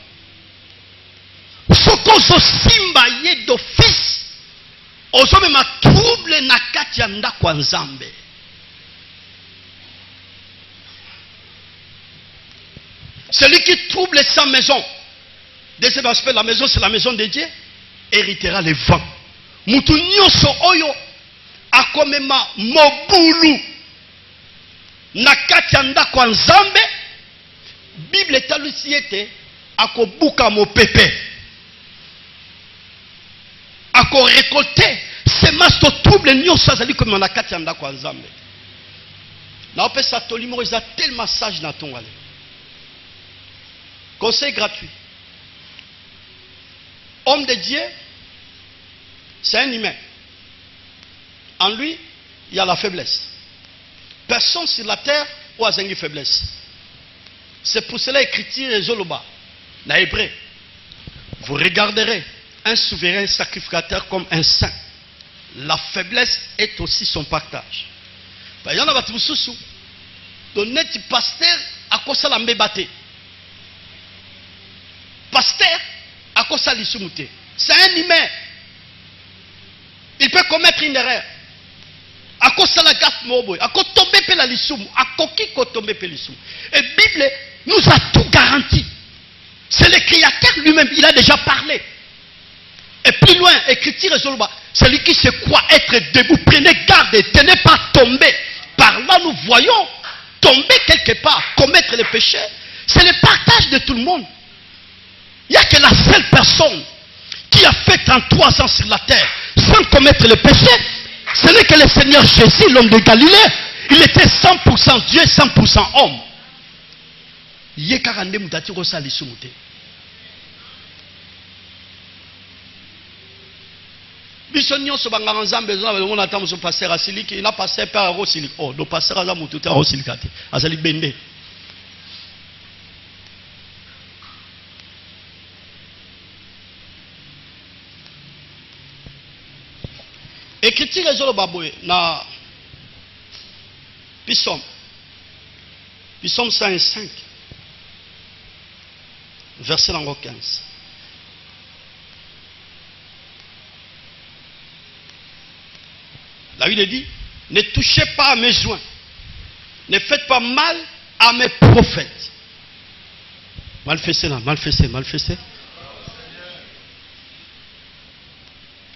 S3: Soko zo simba ye d'office. Ozo me ma trouble na kati ya ndako ya Nzambe. Celui qui trouble sa maison. Deuxième aspect, la maison c'est la maison de Dieu. Héritera les vents. Mutu nyoso oyo akomema mobulu na kati ya ndako ya Nzambe. Bible etalusi ete akobuka mopepe. Ako récolter semence to trouble nyoso azali comme na kati ya ndako ya Nzambe. Na opesa tolimo eza tellement sage na tongale. Conseil gratuit. Homme de Dieu, c'est un humain. En lui, il y a la faiblesse. Personne sur la terre n'a une faiblesse. C'est pour cela l'écriture est Zoloba, dans l'hébreu. Vous regarderez un souverain sacrificateur comme un saint. La faiblesse est aussi son partage. Il y en a qui sont donné du pasteur à cause de la mbébate. Pasteur à cause de l'issumute. C'est un humain. Il peut commettre une erreur. À cause de la gaffe moboy, à cause de tomber per la lissumu, à cause de tomber per l'issumu. Et la Bible nous a tout garanti. C'est le Créateur lui-même, il a déjà parlé. Et plus loin, écriture et Zoloba, celui qui se croit être debout, prenez garde, tenez pas tomber. Par là, nous voyons tomber quelque part, commettre le péché. C'est le partage de tout le monde. Il n'y a que la seule personne qui a fait 33 ans sur la terre sans commettre le péché. Ce n'est que le Seigneur Jésus, l'homme de Galilée. Il était 100% Dieu, 100% homme. Il écriture ezolo baboye na Psaume 105 verset 15. La Bible dit, ne touchez pas à mes joints, ne faites pas mal à mes prophètes. Malfesté là, malfesté.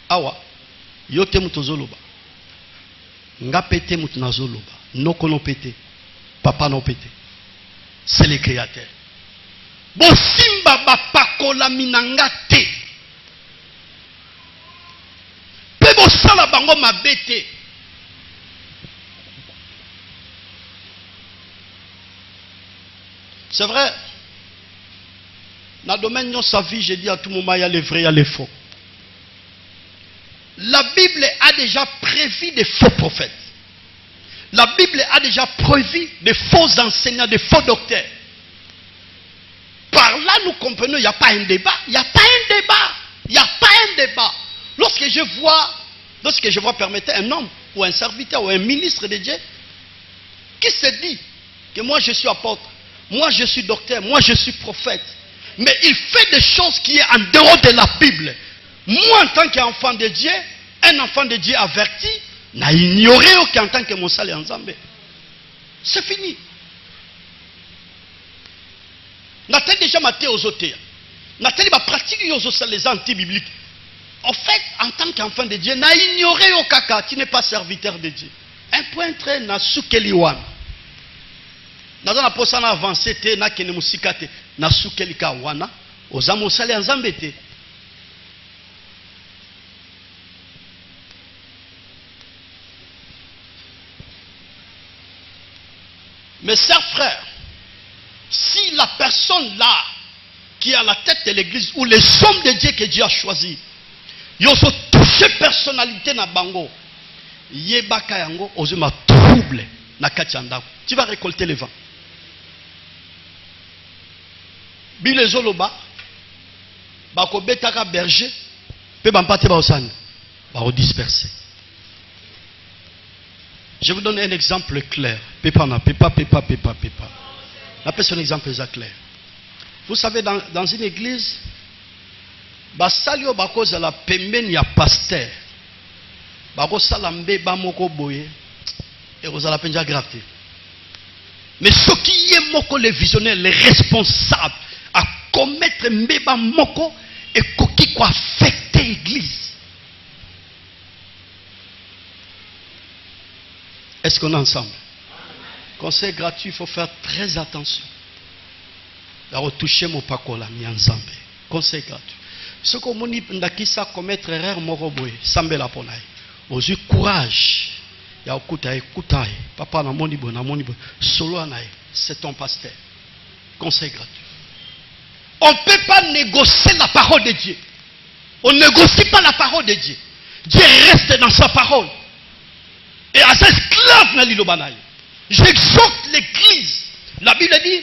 S3: Awa. Yote mutu zoloba. Nga pete mutu na zoloba. Noko no pete. Papa no pete. C'est le Créateur. Bo simba bapakola minanga te. Pe bo sala bango mabete. C'est vrai. Dans le domaine de sa vie, j'ai dit à tout moment, il y a les vrais, il y a les faux. La Bible a déjà prévu des faux prophètes. La Bible a déjà prévu des faux enseignants, des faux docteurs. Par là, nous comprenons, il n'y a pas un débat. Il n'y a pas un débat. Il n'y a pas un débat. Lorsque je vois permettre un homme, ou un serviteur, ou un ministre de Dieu, qui se dit que moi je suis apôtre, moi je suis docteur, moi je suis prophète, mais il fait des choses qui sont en dehors de la Bible. Moi, en tant qu'enfant de Dieu, un enfant de Dieu averti, n'a ignoré qu'en tant que mon salut en Zambé. C'est fini. N'a-t-il déjà maté aux auteurs? N'a-t-il pas pratiqué les anti-bibliques? En fait, en tant qu'enfant de Dieu, n'a ignoré au caca, tu n'es pas serviteur de Dieu. Un point très na soukeliwan. N'a pas posé na avancé te na kene musikate na soukelika wana. Aux amos salut en Zambé te. Mes chers frères, si la personne là qui est à la tête de l'église ou les hommes de Dieu que Dieu a choisi, ils ont touché personnalité na bango, yebaka yango ozuma trouble na kati ya ndako. Tu vas récolter le vent. Bilezoloba bako betaka berger pe bampate ba osana ba disperser. Je vous donne un exemple clair. Pépa. Appelle un exemple clair. Vous savez, dans une église, basalio bakoz la pembeni ya pasteur. Bako salambe ba moko boye et vous la penja grave. Mais ce qui est moko les visionnaires, les responsables à commettre mbeba moko et koki ko affecter l'église. Est-ce qu'on est ensemble? Conseil gratuit, il faut faire très attention. D'abord, toucher mon pakola, mi ensemble. Conseil gratuit. Ce que moni ndakisa commettre erreur moroboy, sambe la ponai. Ozu courage. Ya okuta écoutaye. Papa na moni bon, solo anaye. C'est ton pasteur. Conseil gratuit. On ne peut pas négocier la parole de Dieu. On ne négocie pas la parole de Dieu. Dieu reste dans sa parole. Et à ses esclaves na lilobanaye. J'exhorte l'église. La Bible dit,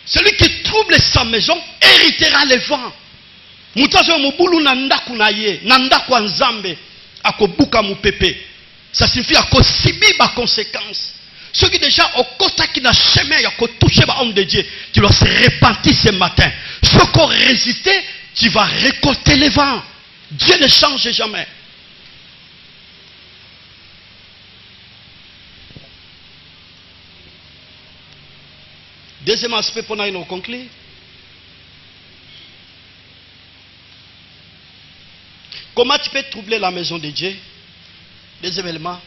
S3: celui qui trouble sa maison héritera les vents. Mutazo mubulu nandaku na ye, nandaku nzambe, akobuka mupepe. Ça signifie akosibi ba conséquences. Ceux qui déjà au côté qui n'a chemin, yako touché ba homme de Dieu, tu dois se repentir ce matin. Ceux qui ont résisté, tu vas récolter les vents. Dieu ne change jamais. Deuxième aspect pour nous conclure. Comment tu peux troubler la maison de Dieu? Deuxième élément,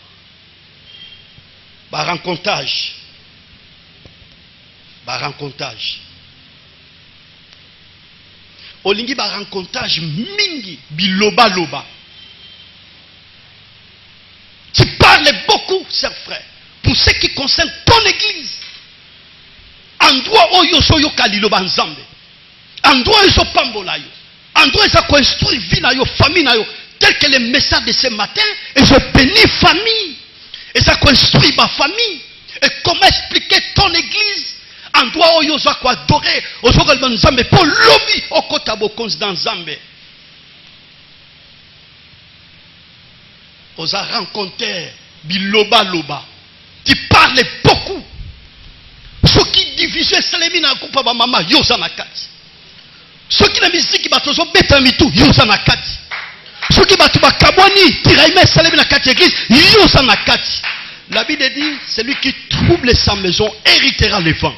S3: rencontrage. Rencontrage. Olingi rencontrage mingi biloba loba. Tu parles beaucoup, chers frères, pour ce qui concerne ton église. Androit oyo soyo kaliloba nzambe. Androit eso pambola yo. Androit ça construire vie na yo, famille na yo. Tel que le message de ce matin, et je bénis famille. Et ça construit ma famille. Et comment expliquer ton église? Androit oyo ça quoi adorer. Ozo kalba nzambe pour lobby okota bokonzi dans nzambe. Oza rencontré biloba loba. Tu parles beaucoup. Ceux qui divisent Salemi na coupa ba mama yoza na kati. Ceux qui na musique batozo beta mitu yoza na kati. Ceux qui batu ba kaboni tiraime Salemi na kati église yoza na kati. La Bible dit celui qui trouble sa maison héritera les vents.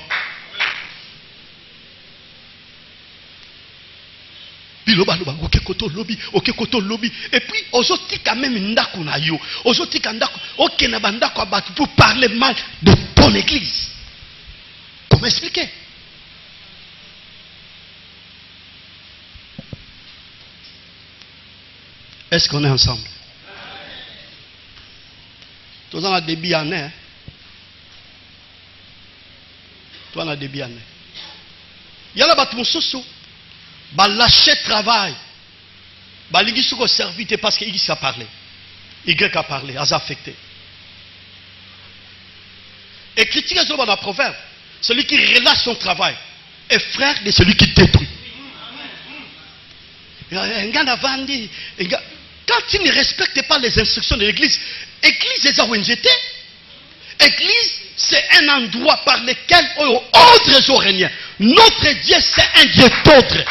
S3: Biloba loba okekoto lobby et puis ozoti quand même ndako na yo. Ozoti kandako okena bandako abatu pour parler mal de ton église. Comment expliquer? Est-ce qu'on est ensemble? Toi, on a débit en année. Toi, on a débit en année. Il y a là-bas tout sous. Bah lâcher travail. Bah l'Église sous servite parce qu'il a parlé. Y a parlé, a affecté. Et critiquer sur le proverbe. Celui qui relâche son travail est frère de celui qui détruit. Quand tu ne respectes pas les instructions de l'église, église est ONGT. Église, c'est un endroit par lequel autres ont régné. Notre Dieu, c'est un Dieu d'autres.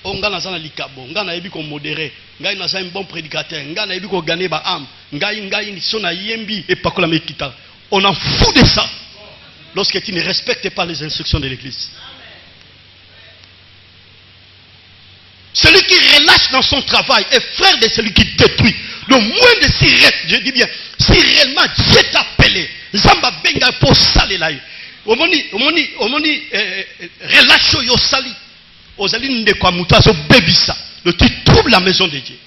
S3: Ngana zana likabo, ngana yebi ko modéré, ngai na un bon prédicateur, ngana yebi ko gagner ba âme, ngai ni sona yembi et pas la mekita. On en fout de ça. Lorsque tu ne respectes pas les instructions de l'église. Celui qui relâche dans son travail est frère de celui qui détruit. Le moins de si, je dis bien, si réellement Dieu t'a appelé, Zamba benga pour saler là. Omoni, relâche yo sali. Ozaline de quoi mutazo bébissa. Tu trouves la maison de Dieu.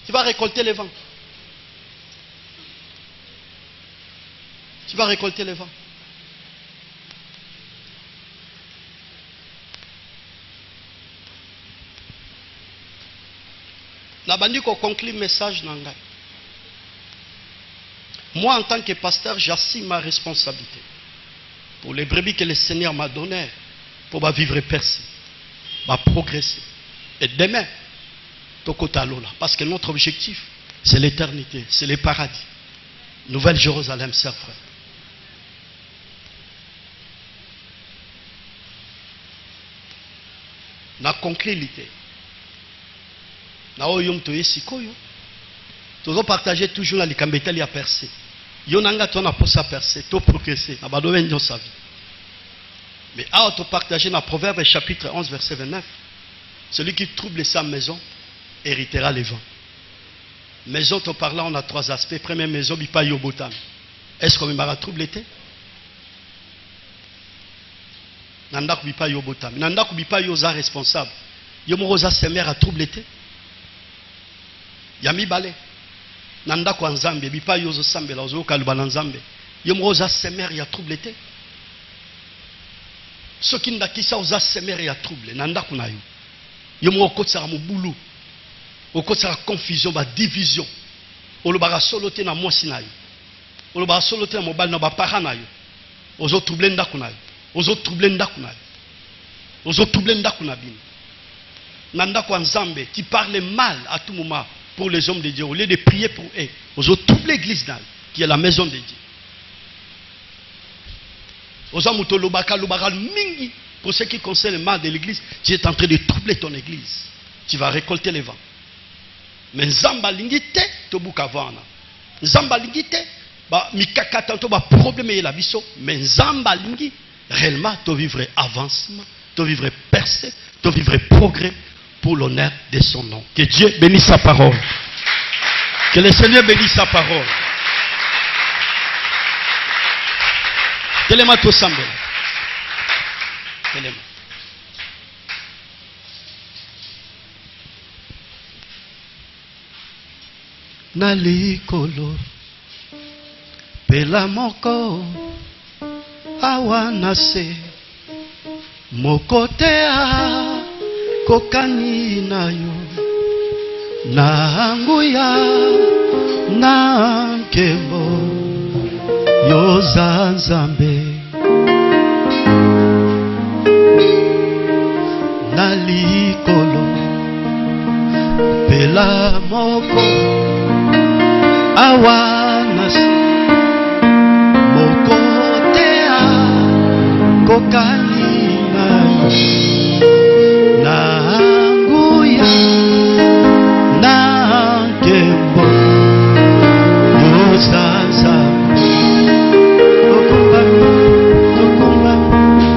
S3: Tu vas récolter les vents. Tu vas récolter les vents. La bandi ko conclut message nanga. Moi en tant que pasteur, j'assume ma responsabilité pour les brebis que le Seigneur m'a données pour vivre percé, progresser. Et demain, tokota lola, parce que notre objectif c'est l'éternité, c'est le paradis. Nouvelle Jérusalem, chers frères. Na conclu l'idée. Na oyom to yesikoyo. Toujours partager toujours la likambetali a percé. Yonanga to na posa percé, to progresser, na badomen dans sa vie. Mais à to partager dans Proverbe chapitre 11 verset 29. Celui qui trouble sa maison héritera les vents. Maison to parlant on a trois aspects. Première maison bipa yobotam. Est-ce qu'on m'a troublé été? Nandaku bipa yobotam. Nandaku bipa yoza responsable. Yomoroza semer a troublé été. Yami balé. Nandaku anzambe bipa yozo sambe la ozo kaluba nanzambe. Yomoroza semer ya troublé été. Ce qui n'a qui ça oza semer ya troublé. Nandaku na yo. Yomoro kotsa mobulu. Okotsa confusion, ba division. Olobara solote na mwasi na yo. Olobara solote na mobali na ba para na yo. Ozo troublé ndaku na yo. Ozo troublé ndaku na yo. Ozo troublé ndaku na bino. Nandaku anzambe, tu parles mal à tout moment pour les hommes de Dieu. Au lieu de prier pour eux, ozo troublé l'église qui est la maison de Dieu. Ozo muto lobaka lobara mingi pour ce qui concerne le mal de l'église, tu es en train de troubler ton église. Tu vas récolter les vents. Mais nzamba lingite to buka vana. Nzamba lingite ba mikaka tanto ba problème et la biso, mais nzamba lingi réellement to vivre avancement, to vivre percé, to vivre progrès pour l'honneur de son nom. Que Dieu bénisse sa parole. Que le Seigneur bénisse sa parole. Telema to sambe. Telema. Na likolo pela moko awa nase mokotea kokani na yo na nguya na nkembo yo zanzambe na likolo pela moko awanas mokotea kokalina na nguya na kembo yozaza okumba zokumani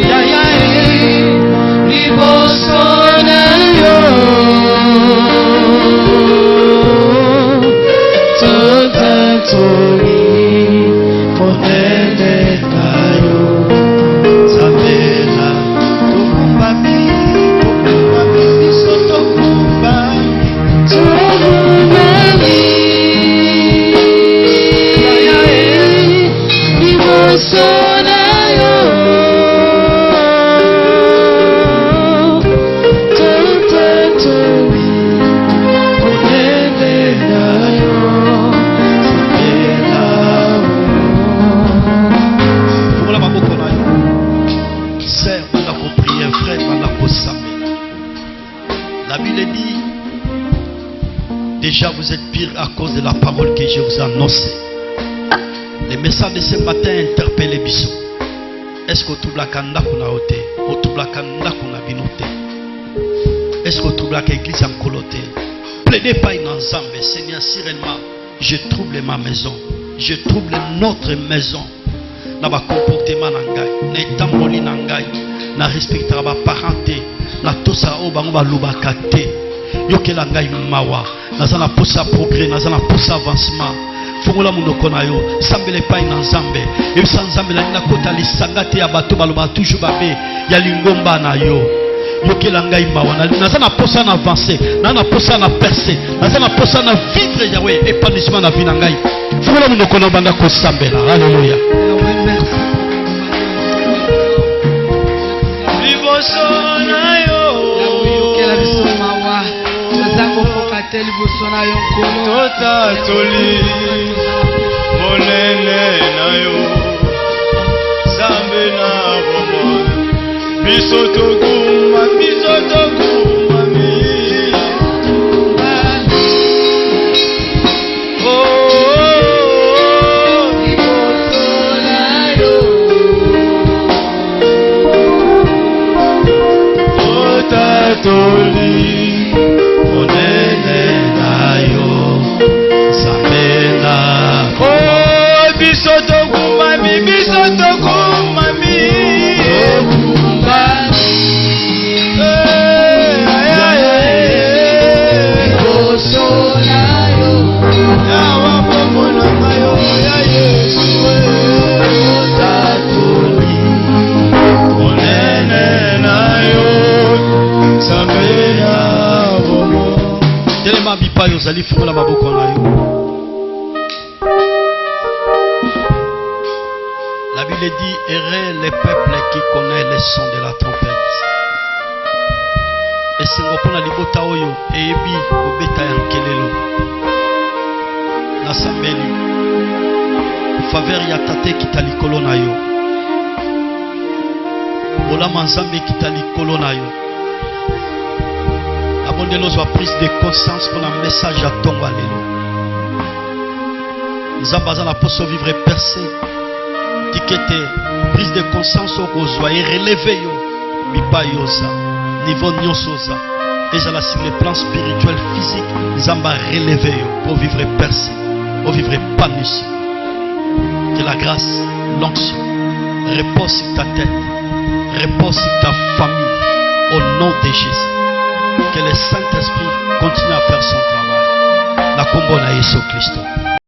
S3: ya libosona déjà vous êtes pire à cause de la parole que je vous ai annoncée. Les messages de ce matin interpellent Bissot. Est-ce que tout le monde a oté? Ou tout le monde a binoté? Est-ce que tout le monde a église en coloté? Plaidez pas une ensemble. Seigneur, sérieusement, je trouble ma maison. Je trouble notre maison. Dans ma comportement, dans l'étamboli, dans la respect de ma parenté, dans tout ça, on va l'oubakate. Yokela ngai mawa. Nazana posa progrès, nazana posa avancement. Fungula munoko na yo, sambele pai na nzambe. E sanzambe na kota lisangate ya bato baloba toujours babe ya lingomba na yo. Yokela ngai mawa. Nazana posa na avancer, nazana posa na percer, nazana posa na vivre Yahweh épanouissement na vie na ngai. Fungula munoko na banda ko sambela. Alléluia. Merci.
S4: liboso na yo nkolo
S5: totatoli monene na yo Zambe na bomoi biso tokuma Toli monene na yo Zambe na biso tokumami liboso na yo yawa bomona na yo ya Yesu tatoli monene na yo
S3: Telema bipa yo zali fungola maboko na yo. La Bible dit errez les peuples qui connaissent les sons de la trompette. Et singopona libota oyo ebi obeta ya nkelelo. Na sambeli faveur ya tate kitalikolo na yo. Olama nzambe kitalikolo na yo. Abondelo soit prise de conscience pour un message à ton walelo. Nzambaza na poso vivre percé. Tikete prise de conscience au kozwa et relever yo bipa yosa niveau nyosoza. Et ça sur le plan spirituel physique, Nzamba relever yo pour vivre percé, pour vivre épanoui. Que la grâce, l'onction repose sur ta tête, repose sur ta famille au nom de Jésus. Que le Saint-Esprit continue à faire son travail. La combo na Yesu Christo.